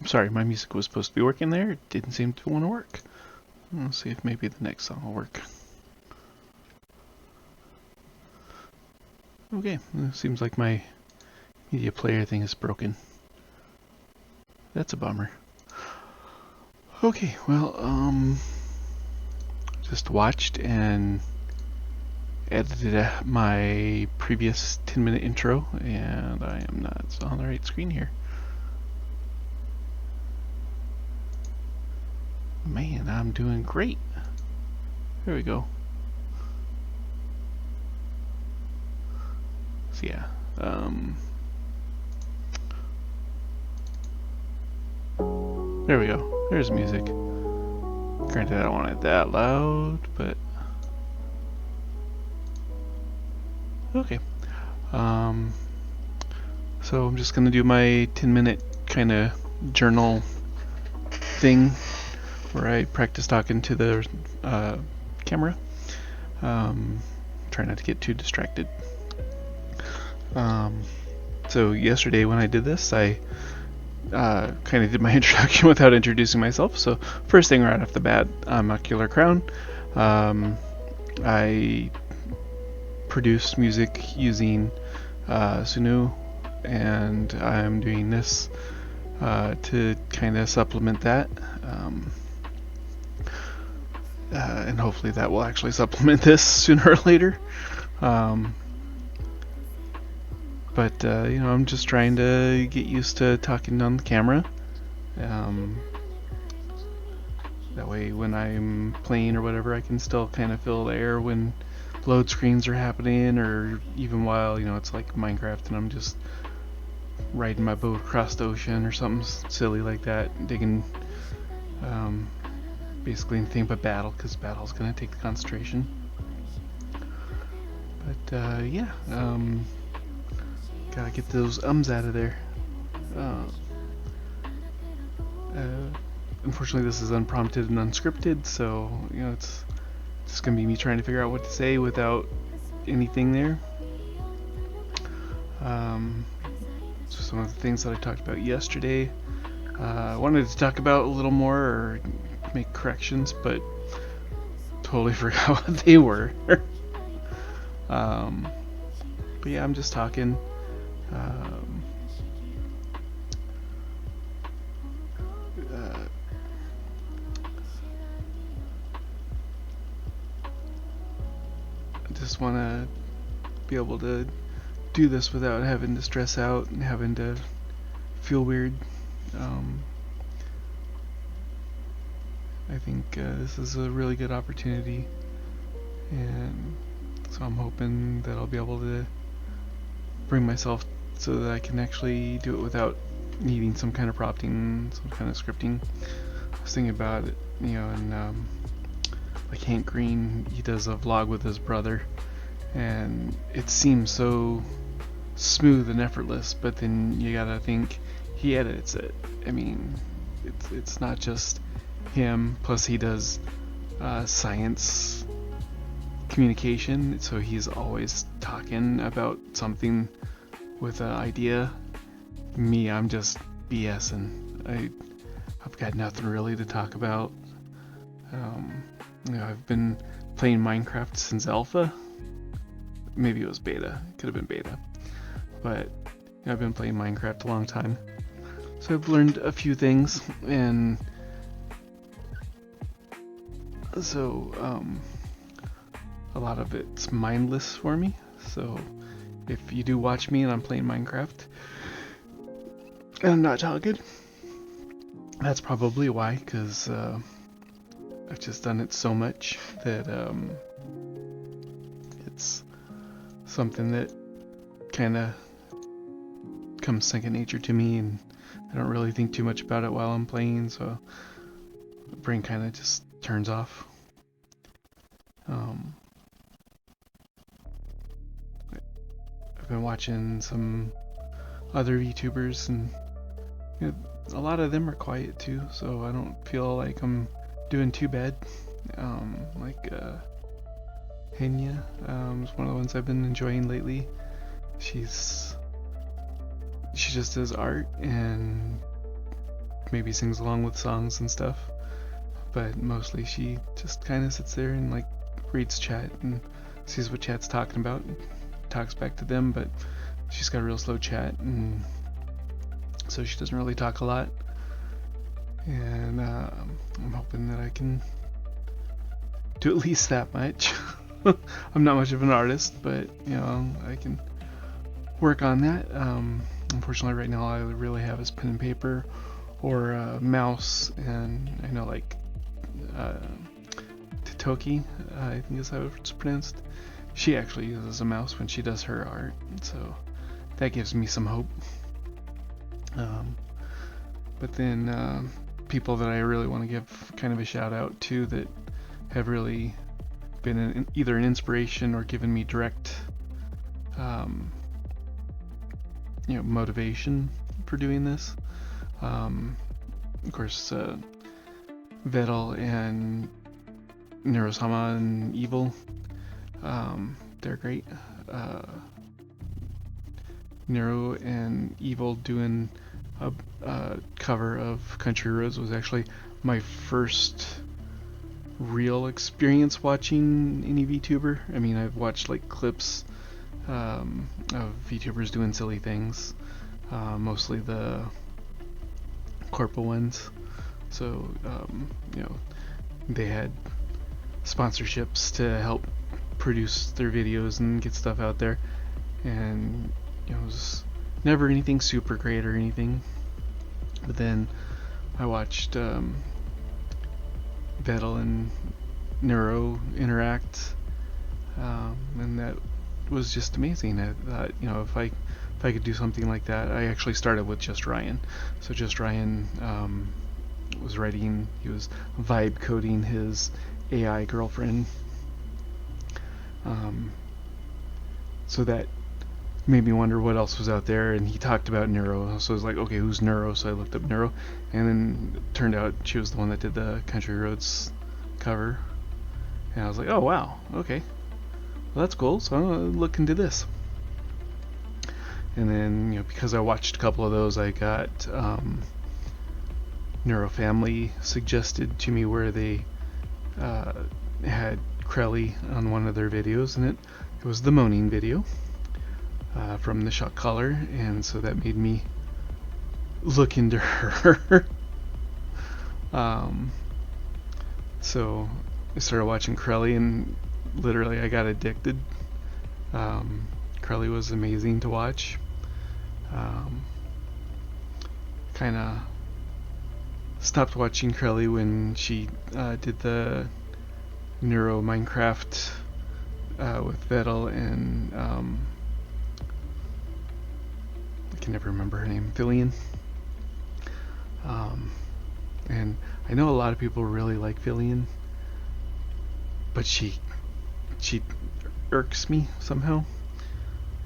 sorry, my music was supposed to be working there. It didn't seem to want to work. Let's see if maybe the next song will work. Okay, it seems like my media player thing is broken. That's a bummer. Okay, well, just watched and edited my previous 10-minute intro, and I am not on the right screen here. Man, I'm doing great. There we go. So yeah, there we go. There's music. Granted, I don't want it that loud, but okay. So I'm just gonna do my 10-minute kind of journal thing where I practice talking to the camera. Try not to get too distracted. So yesterday when I did this, I kind of did my introduction without introducing myself. So first thing right off the bat, I'm Ocularcrown. I produce music using Sunu, and I'm doing this to kind of supplement that. And hopefully that will actually supplement this sooner or later. But you know, I'm just trying to get used to talking on the camera. That way when I'm playing or whatever, I can still kind of feel the air when load screens are happening, or even while, you know, it's like Minecraft and I'm just riding my boat across the ocean or something silly like that, digging basically anything but battle, because battle's gonna take the concentration. But yeah, gotta get those ums out of there. Unfortunately, this is unprompted and unscripted, so you know, it's just gonna be me trying to figure out what to say without anything there. So some of the things that I talked about yesterday, I wanted to talk about a little more or make corrections, but totally forgot what they were. But yeah, I'm just talking. I just want to be able to do this without having to stress out and having to feel weird. I think this is a really good opportunity, and so I'm hoping that I'll be able to bring myself so that I can actually do it without needing some kind of prompting, some kind of scripting. I was thinking about it, you know, and like Hank Green, he does a vlog with his brother, and it seems so smooth and effortless, but then you gotta think he edits it. I mean, it's not just him, plus he does science communication, so he's always talking about something with an idea. Me, I'm just BSing. I've got nothing really to talk about. You know, I've been playing Minecraft since alpha. Maybe it was beta. It could have been beta. But you know, I've been playing Minecraft a long time, so I've learned a few things, and so a lot of it's mindless for me. So if you do watch me and I'm playing Minecraft and I'm not talking, that's probably why, because I've just done it so much that it's something that kind of comes second nature to me, and I don't really think too much about it while I'm playing, so the brain kind of just turns off. I've been watching some other VTubers, and you know, a lot of them are quiet too, so I don't feel like I'm doing too bad. Like Henya is one of the ones I've been enjoying lately. She just does art, and maybe sings along with songs and stuff, but mostly she just kind of sits there and like reads chat and sees what chat's talking about and talks back to them, but she's got a real slow chat, and so she doesn't really talk a lot. And I'm hoping that I can do at least that much. I'm not much of an artist, but you know, I can work on that. Unfortunately, right now all I really have is pen and paper or a mouse, and I know like Toki, I think is how it's pronounced. She actually uses a mouse when she does her art, so that gives me some hope. But then people that I really want to give kind of a shout out to that have really been either an inspiration or given me direct motivation for doing this. Of course, Vettel and Neurosama and Evil, they're great. Neuro and Evil doing a cover of Country Roads was actually my first real experience watching any VTuber. I mean, I've watched like clips of VTubers doing silly things, mostly the corpo ones. So, they had sponsorships to help produce their videos and get stuff out there, and it was never anything super great or anything. But then I watched Vettel and Neuro interact, and that was just amazing. I thought, if I could do something like that. I actually started with just Ryan. So just Ryan was writing, he was vibe coding his AI girlfriend. So that made me wonder what else was out there, and he talked about Neuro, so I was like, okay, who's Neuro? So I looked up Neuro, and then it turned out she was the one that did the Country Roads cover, and I was like, oh wow, okay, well that's cool, so I'm gonna look into this. And then, because I watched a couple of those, I got Neuro Family suggested to me, where they had Crelly on one of their videos, and it was the moaning video from the shot caller, and so that made me look into her. So I started watching Crelly, and literally I got addicted. Crelly was amazing to watch. Kind of stopped watching Crelly when she did the Neuro Minecraft with Vettel and I can never remember her name, Fillion. And I know a lot of people really like Fillion, but she irks me somehow.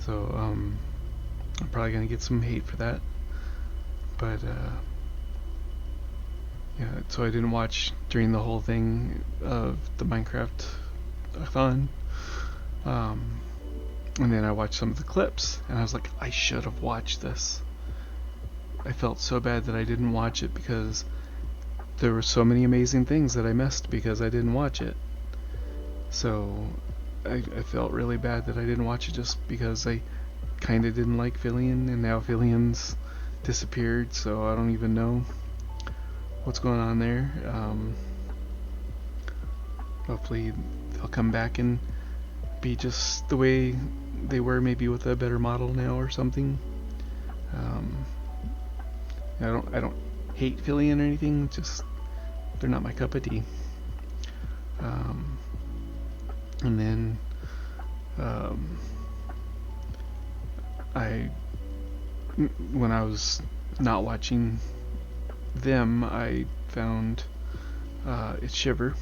So I'm probably gonna get some hate for that. But so I didn't watch during the whole thing of the Minecraft-a-thon. And then I watched some of the clips, and I was like, I should have watched this. I felt so bad that I didn't watch it, because there were so many amazing things that I missed because I didn't watch it. So I felt really bad that I didn't watch it, just because I kind of didn't like Fillion, and now Fillion's disappeared, so I don't even know what's going on there. Hopefully they'll come back and be just the way they were, maybe with a better model now or something. I don't hate Fillion or anything, just they're not my cup of tea. And then when I was not watching them, I found it's Shiver.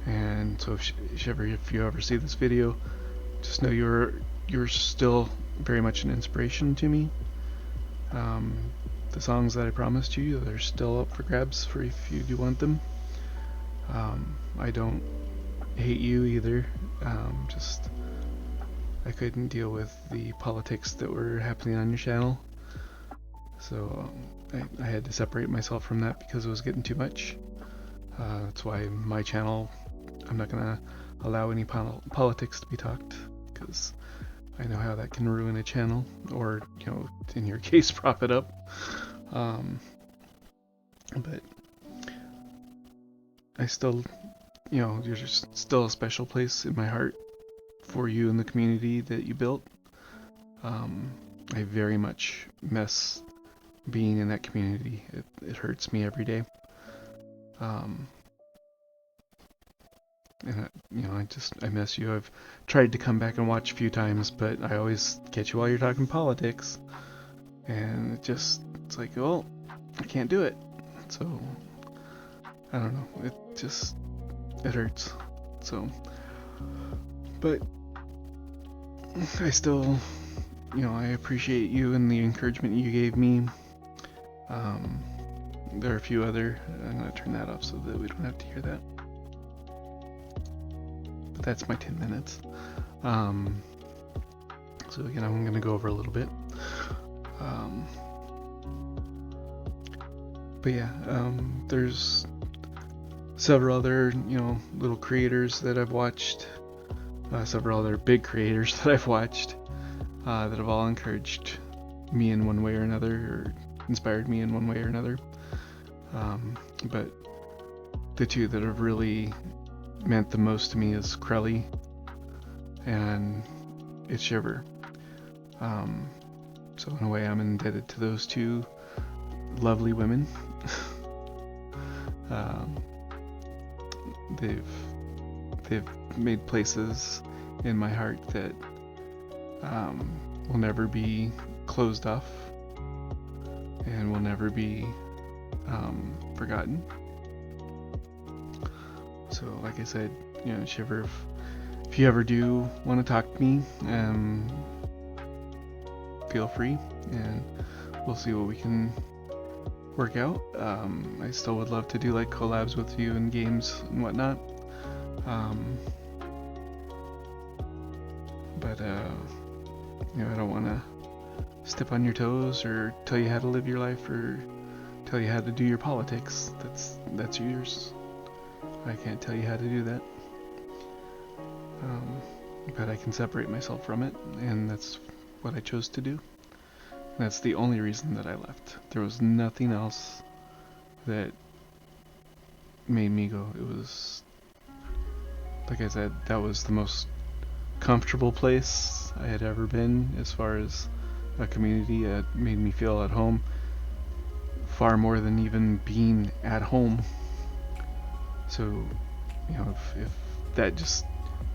And so Shiver, if you ever see this video, just know you're still very much an inspiration to me. The songs that I promised you, they're still up for grabs for if you do want them. I don't hate you either. Just I couldn't deal with the politics that were happening on your channel. So I had to separate myself from that because it was getting too much. That's why my channel, I'm not gonna allow any politics to be talked, because I know how that can ruin a channel, or, you know, in your case, prop it up. But I still, you know, you're just still a special place in my heart for you and the community that you built. I very much miss being in that community. It hurts me every day. And you know, I miss you. I've tried to come back and watch a few times, but I always catch you while you're talking politics, and it's like, well, I can't do it. So I don't know. It hurts. So, but I still, you know, I appreciate you and the encouragement you gave me. There are a few other. I'm gonna turn that off so that we don't have to hear that. But that's my 10 minutes. So again, I'm gonna go over a little bit. But yeah, there's several other, you know, little creators that I've watched. Several other big creators that I've watched that have all encouraged me in one way or another, or inspired me in one way or another. But the two that have really meant the most to me is Krelly and It's Shiver. So in a way, I'm indebted to those two lovely women. They've made places in my heart that will never be closed off and will never be forgotten. So like I said, you know, Shiver, if you ever do want to talk to me, feel free, and we'll see what we can work out. I still would love to do like collabs with you in games and whatnot. But you know, I don't want to step on your toes or tell you how to live your life or tell you how to do your politics. That's yours. I can't tell you how to do that. But I can separate myself from it, and that's what I chose to do. That's the only reason that I left. There was nothing else that made me go. It was, like I said, that was the most comfortable place I had ever been as far as a community. It made me feel at home far more than even being at home. So, you know, if that just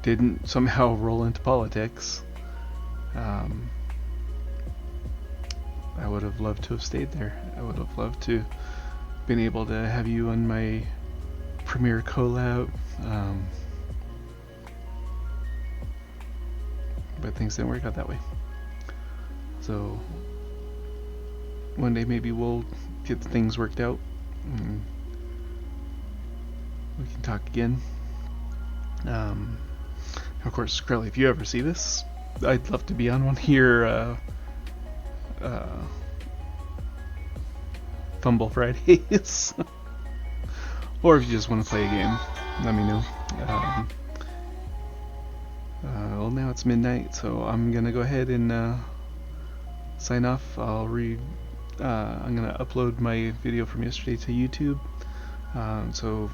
didn't somehow roll into politics, I would have loved to have stayed there. I would have loved to been able to have you on my premiere collab. But things didn't work out that way. So one day maybe we'll get things worked out and we can talk again. Of course, Krelly, if you ever see this, I'd love to be on one of your Fumble Fridays. Or if you just want to play a game, let me know. Well, now it's midnight, so I'm gonna go ahead and sign off. I'm gonna upload my video from yesterday to YouTube. So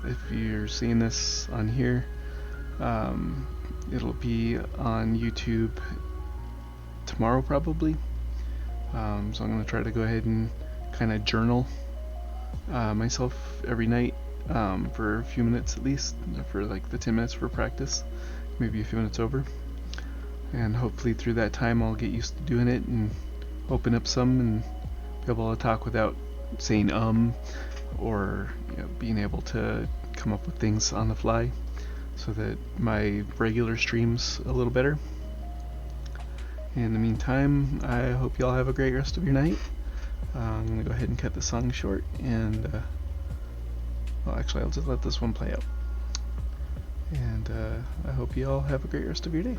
if you're seeing this on here, it'll be on YouTube tomorrow probably. So I'm gonna try to go ahead and kind of journal myself every night for a few minutes at least, for like the 10 minutes for practice, maybe a few minutes over, and hopefully through that time I'll get used to doing it and open up some and be able to talk without saying or, you know, being able to come up with things on the fly, so that my regular stream's a little better. In the meantime, I hope y'all have a great rest of your night. I'm gonna go ahead and cut the song short, and well, actually I'll just let this one play out. And I hope you all have a great rest of your day.